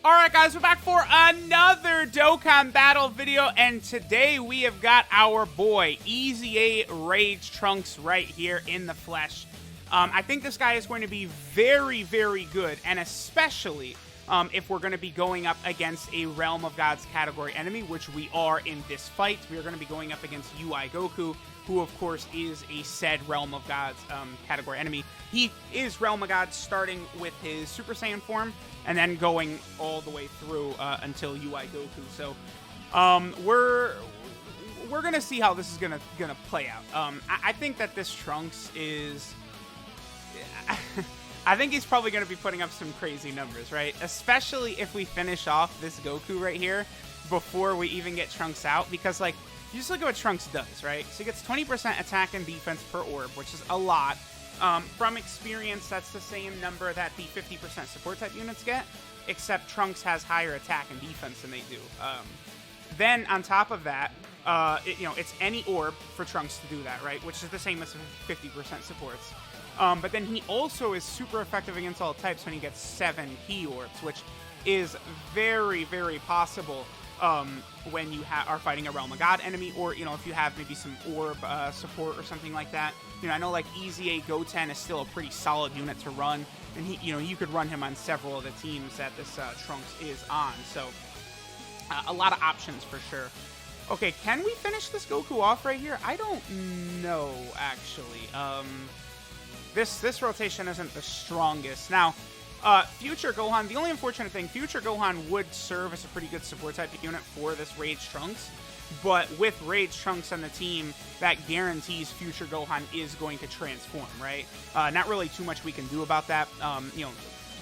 Alright guys, we're back for another Dokkan battle video, and today we have got our boy, Easy A Rage Trunks right here in the flesh. I think this guy is going to be very, very good, and especially if we're going to be going up against a Realm of Gods category enemy, which we are in this fight. We are going to be going up against UI Goku, who of course is a said Realm of Gods category enemy. He is Realm of Gods starting with his Super Saiyan form, and then going all the way through until UI Goku. So we're gonna see how this is gonna play out. I think that this Trunks is I think he's probably gonna be putting up some crazy numbers, right? Especially if we finish off this Goku right here before we even get Trunks out, because like you just look at what Trunks does, right? So he gets 20% attack and defense per orb, which is a lot. From experience, that's the same number that the 50% support type units get, except Trunks has higher attack and defense than they do. Then on top of that, it's any orb for Trunks to do that, right? Which is the same as 50% supports. But then he also is super effective against all types when he gets 7 key orbs, which is very, very possible when you are fighting a Realm of God enemy, or if you have maybe some orb support or something like that. I know like Easy A Goten is still a pretty solid unit to run, and he, you could run him on several of the teams that this Trunks is on. So a lot of options for sure. Okay, can we finish this Goku off right here? I don't know actually. This rotation isn't the strongest. Now, Future Gohan, the only unfortunate thing, Future Gohan would serve as a pretty good support type unit for this Rage Trunks, but with Rage Trunks on the team, that guarantees Future Gohan is going to transform, right? Not really too much we can do about that.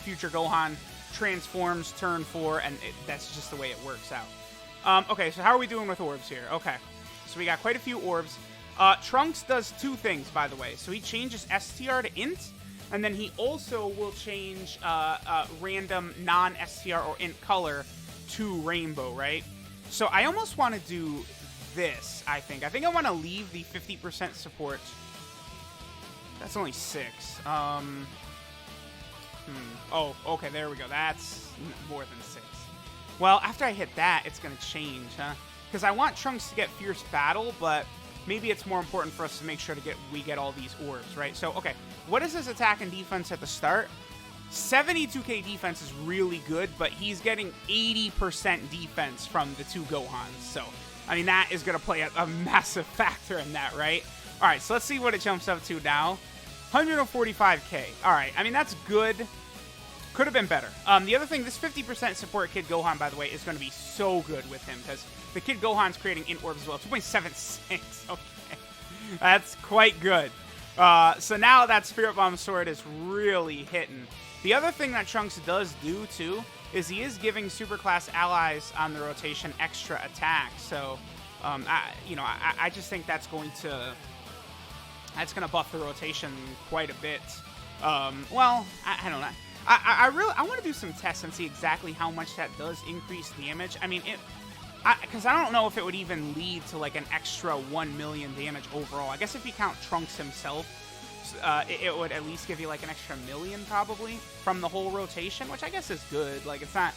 Future Gohan transforms turn 4, and that's just the way it works out. Okay, so how are we doing with orbs here? Okay, so we got quite a few orbs. Trunks does 2 things, by the way. So he changes STR to Int, and then he also will change random non-STR or int color to rainbow, right? So I almost want to do this, I think. I think I want to leave the 50% support. That's only 6. Oh, okay, there we go. That's more than 6. Well, after I hit that, it's going to change, huh? Because I want Trunks to get Fierce Battle, but maybe it's more important for us to make sure we get all these orbs, right? So, okay, what is his attack and defense at the start? 72k defense is really good, but he's getting 80% defense from the 2 Gohans. So, I mean, that is going to play a massive factor in that, right? All right, so let's see what it jumps up to now. 145k. All right, I mean, that's good. Could have been better. The other thing, this 50% support Kid Gohan, by the way, is going to be so good with him, because the Kid Gohan's creating int orbs as well. 2.76. Okay. That's quite good. So now that Spirit Bomb Sword is really hitting. The other thing that Trunks does do, too, is he is giving Superclass allies on the rotation extra attack. So, I just think that's going to buff the rotation quite a bit. Well, I don't know. I want to do some tests and see exactly how much that does increase damage. I mean, because I don't know if it would even lead to like an extra 1 million damage overall. I guess if you count Trunks himself, it would at least give you like an extra 1 million probably from the whole rotation, which I guess is good. Like, it's not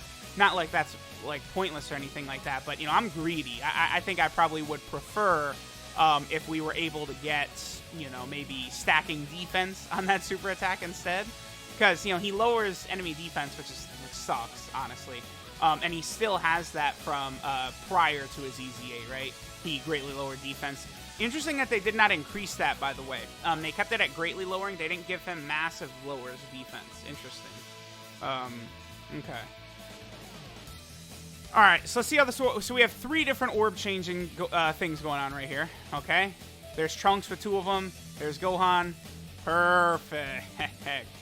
like that's like pointless or anything like that. But I'm greedy. I think I probably would prefer if we were able to get maybe stacking defense on that super attack instead. Because, he lowers enemy defense, which sucks, honestly. And he still has that from prior to his EZA, right? He greatly lowered defense. Interesting that they did not increase that, by the way. They kept it at greatly lowering. They didn't give him massive lowers of defense. Interesting. Okay. All right, so let's see how this works. So we have 3 different orb-changing things going on right here, okay? There's Trunks with 2 of them. There's Gohan. Perfect.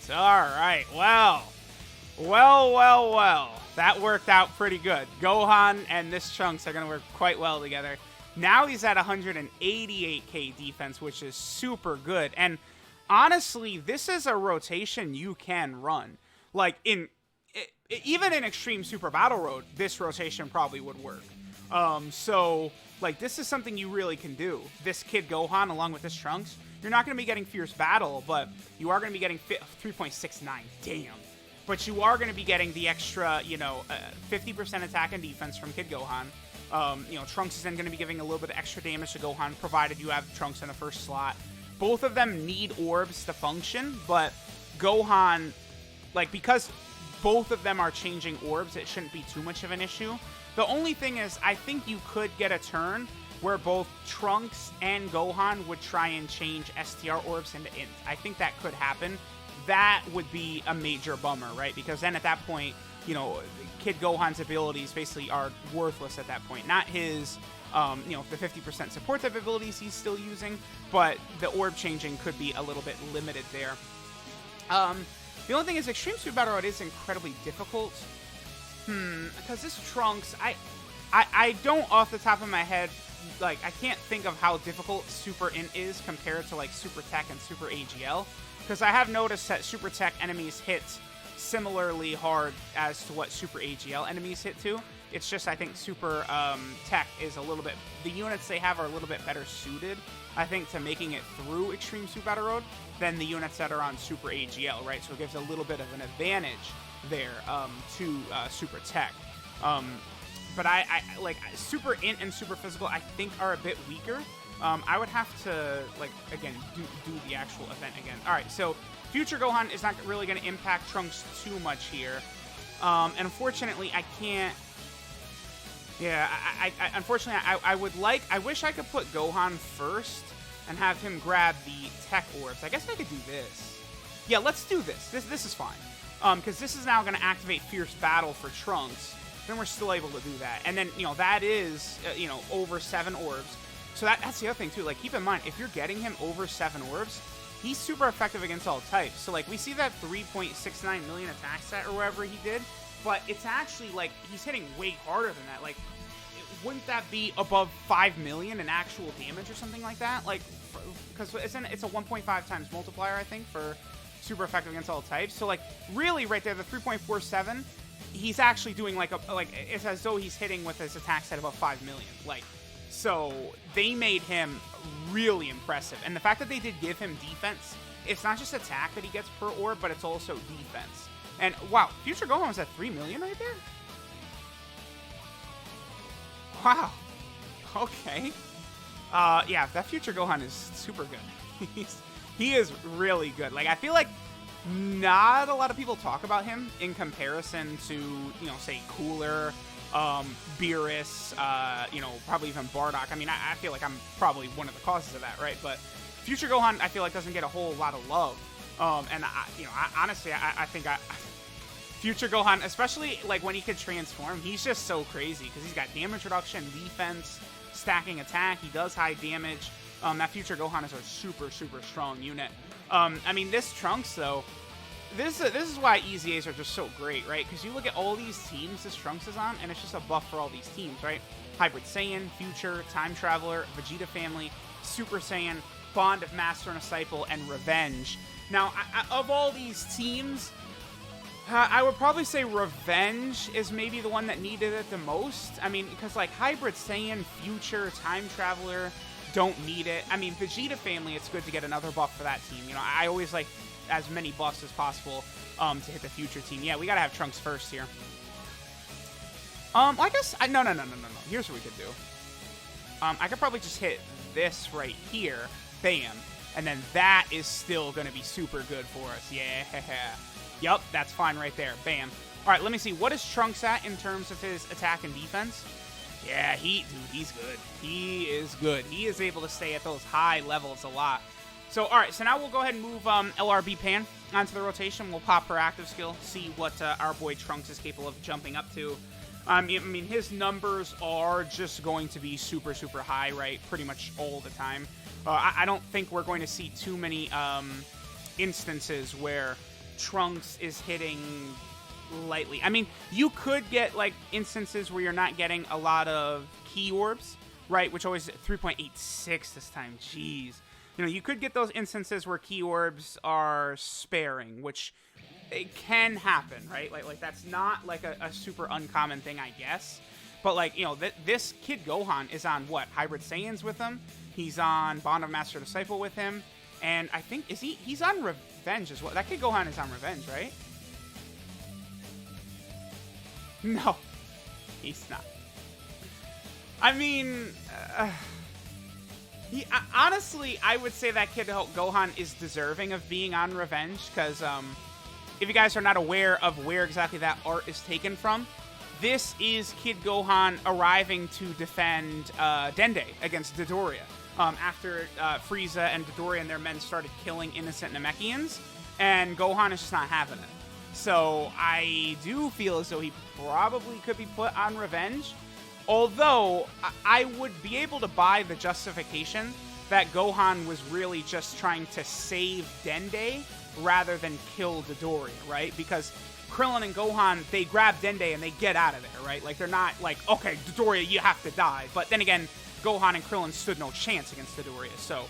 All right. Well. That worked out pretty good. Gohan and this Trunks are going to work quite well together. Now he's at 188k defense, which is super good. And honestly, this is a rotation you can run. Like, even in Extreme Super Battle Road, this rotation probably would work. So, like, this is something you really can do. This Kid Gohan, along with this Trunks, you're not going to be getting Fierce Battle, but you are going to be getting 3.69. Damn. but you are going to be getting the extra, 50% attack and defense from Kid Gohan. Trunks is then going to be giving a little bit of extra damage to Gohan, provided you have Trunks in the first slot. Both of them need orbs to function, but Gohan, because both of them are changing orbs, it shouldn't be too much of an issue. The only thing is, I think you could get a turn where both Trunks and Gohan would try and change STR orbs into Int. I think that could happen. That would be a major bummer, right? Because then at that point, Kid Gohan's abilities basically are worthless at that point. Not his, the 50% support type abilities he's still using, but the orb changing could be a little bit limited there. The only thing is, Extreme Super Battle Road is incredibly difficult. Because this Trunks, I don't off the top of my head, I can't think of how difficult Super Int is compared to Super Tech and Super AGL. Because I have noticed that Super Tech enemies hit similarly hard as to what Super AGL enemies hit to. It's just, I think Super Tech is a little bit, the units they have are a little bit better suited, I think, to making it through Extreme Super Battle Road than the units that are on Super AGL, right? So it gives a little bit of an advantage there to Super Tech. But I Super Int and Super Physical, I think, are a bit weaker. I would have to, again, do the actual event again. All right, so Future Gohan is not really going to impact Trunks too much here. And unfortunately, I can't... Yeah, unfortunately, I wish I could put Gohan first and have him grab the Tech Orbs. I guess I could do this. Yeah, let's do this. This is fine. Because this is now going to activate Fierce Battle for Trunks. Then we're still able to do that. And then, that is, over 7 orbs. So that's the other thing, too. Keep in mind, if you're getting him over 7 orbs, he's super effective against all types. So, we see that 3.69 million attack set or whatever he did. But it's actually, he's hitting way harder than that. Wouldn't that be above 5 million in actual damage or something like that? Because it's a 1.5 times multiplier, I think, for super effective against all types. So, really, right there, the 3.47, he's actually doing, it's as though he's hitting with his attack set above 5 million. So they made him really impressive. And the fact that they did give him defense, it's not just attack that he gets per orb, but it's also defense. And, wow, Future Gohan was at 3 million right there? Wow. Okay. Yeah, that Future Gohan is super good. He is really good. I feel like not a lot of people talk about him in comparison to, say, Cooler, Beerus, probably even Bardock. I mean, I feel like I'm probably one of the causes of that, right? But Future Gohan, I feel like, doesn't get a whole lot of love. And honestly, I think Future Gohan, especially when he could transform, he's just so crazy because he's got damage reduction, defense, stacking attack. He does high damage. That Future Gohan is a super, super strong unit. I mean, this Trunks, though, this is why EZAs are just so great, right? Because you look at all these teams this Trunks is on, and it's just a buff for all these teams, right? Hybrid Saiyan, Future, Time Traveler, Vegeta Family, Super Saiyan, Bond of Master and Disciple, and Revenge. Now, of all these teams, I would probably say Revenge is maybe the one that needed it the most. I mean, because Hybrid Saiyan, Future, Time Traveler don't need it. I mean, Vegeta Family, it's good to get another buff for that team. I always like as many buffs as possible to hit the Future team. Yeah, we gotta have Trunks first here. I guess, no. Here's what we could do. I could probably just hit this right here. Bam. And then that is still gonna be super good for us. Yeah. Yup, that's fine right there. Bam. All right, let me see. What is Trunks at in terms of his attack and defense? Yeah, dude, he's good. He is good. He is able to stay at those high levels a lot. So, all right, so now we'll go ahead and move LRB Pan onto the rotation. We'll pop her active skill, see what our boy Trunks is capable of jumping up to. I mean, his numbers are just going to be super, super high, right? Pretty much all the time. I don't think we're going to see too many instances where Trunks is hitting lightly. I mean, you could get instances where you're not getting a lot of key orbs, right? Which always 3.86 this time. Jeez. You could get those instances where key orbs are sparing, which it can happen, right? That's not a super uncommon thing, I guess. But this Kid Gohan is on what? Hybrid Saiyans with him. He's on Bond of Master Disciple with him. And I think, he's on Revenge as well. That Kid Gohan is on Revenge, right? No, he's not. I mean, honestly, I would say that Kid Gohan is deserving of being on Revenge, because if you guys are not aware of where exactly that art is taken from, this is Kid Gohan arriving to defend Dende against Dodoria. After Frieza and Dodoria and their men started killing innocent Namekians, and Gohan is just not having it. So I do feel as though he probably could be put on Revenge, although I would be able to buy the justification that Gohan was really just trying to save Dende rather than kill Dodoria, right? Because Krillin and Gohan, they grab Dende and they get out of there, right? Like, they're not like, okay, Dodoria, you have to die. But then again, Gohan and Krillin stood no chance against Dodoria, so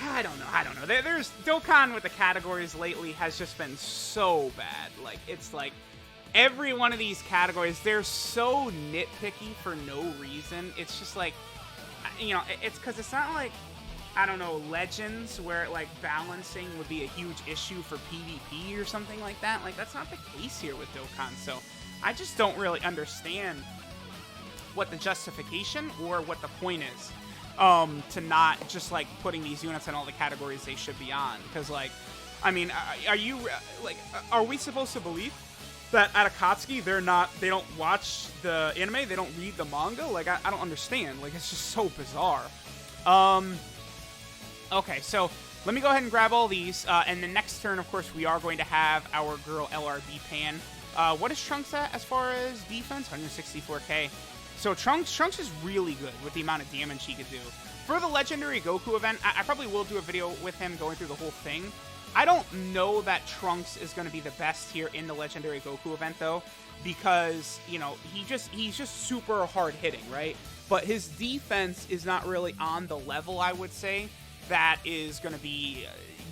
I don't know. There's Dokkan with the categories lately has just been so bad. Like, it's like every one of these categories, they're so nitpicky for no reason. It's just like, you know, it's because it's not like, I don't know, Legends, where like balancing would be a huge issue for PvP or something like that. Like, that's not the case here with Dokkan. So I just don't really understand what the justification or what the point is to not just like putting these units in all the categories they should be on. Because, like, I mean, are we supposed to believe that at Akatsuki they don't watch the anime, they don't read the manga? Like, I don't understand. Like, it's just so bizarre. Okay, so let me go ahead and grab all these, and the next turn, of course, we are going to have our girl LRB Pan. What is Trunks at as far as defense? 164k. So Trunks is really good with the amount of damage he could do. For the Legendary Goku event, I probably will do a video with him going through the whole thing. I don't know that Trunks is going to be the best here in the Legendary Goku event, though, because, you know, he's just super hard-hitting, right? But his defense is not really on the level, I would say, that is going to be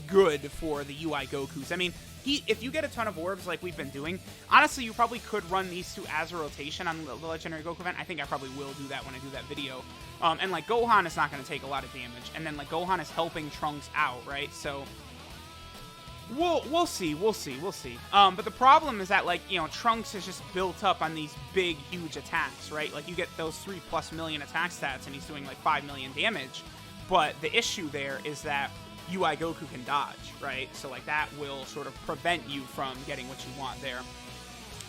good for the UI Gokus. I mean, if you get a ton of orbs like we've been doing, honestly, you probably could run these two as a rotation on the Legendary Goku event. I think I probably will do that when I do that video. And, like, Gohan is not going to take a lot of damage. And then, like, Gohan is helping Trunks out, right? So we'll see. But the problem is that, like, you know, Trunks is just built up on these big, huge attacks, right? Like, you get those 3+ million attack stats, and he's doing, like, 5 million damage. But the issue there is that UI Goku can dodge, right? So, like, that will sort of prevent you from getting what you want there.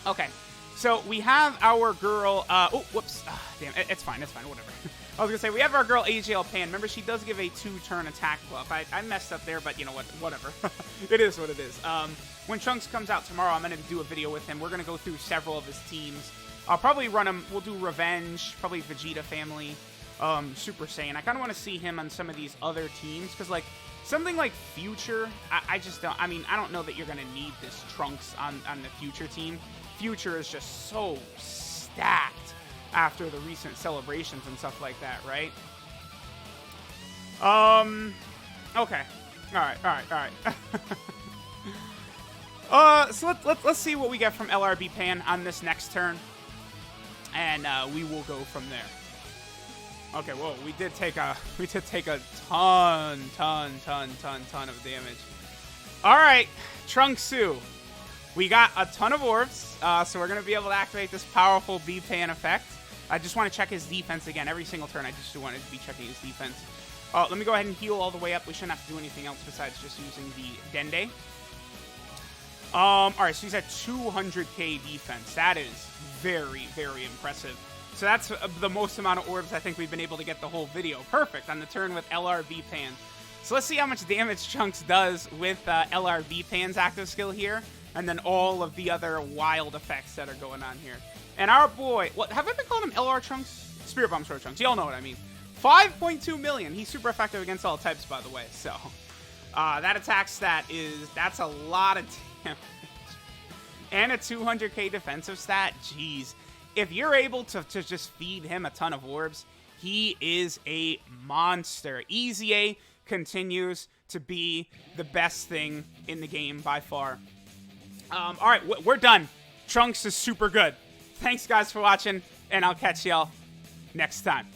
Okay, so we have our girl, oh, whoops, damn, it's fine, whatever. I was gonna say, we have our girl AJL Pan. Remember, she does give a 2-turn attack buff. I messed up there, but you know what, whatever. It is what it is. When Trunks comes out tomorrow, I'm gonna do a video with him. We're gonna go through several of his teams. I'll probably run him, we'll do Revenge, probably Vegeta family, Super Saiyan. I kind of want to see him on some of these other teams, because, like, something like Future, I just don't, I mean, I don't know that you're going to need this Trunks on the Future team. Future is just so stacked after the recent celebrations and stuff like that, right? Okay. Alright. So let's see what we get from LRB Pan on this next turn, and we will go from there. Okay, whoa, we did take a ton of damage. All right, Trunksu. We got a ton of orbs, so we're gonna be able to activate this powerful B-Pan effect. I just want to check his defense again every single turn. I just wanted to be checking his defense. Let me go ahead and heal all the way up. We shouldn't have to do anything else besides just using the Dende. All right, so he's at 200k defense. That is very, very impressive. So that's the most amount of orbs I think we've been able to get the whole video. Perfect on the turn with LRB Pan. So let's see how much damage Trunks does with LRB Pan's active skill here, and then all of the other wild effects that are going on here. And our boy, what have I been calling him LR Trunks? Spirit Bomb Sword Trunks. Y'all know what I mean. 5.2 million. He's super effective against all types, by the way. So that attack stat that's a lot of damage. And a 200k defensive stat. Jeez. If you're able to just feed him a ton of orbs, he is a monster. Easy A continues to be the best thing in the game by far. All right, we're done. Trunks is super good. Thanks, guys, for watching, and I'll catch y'all next time.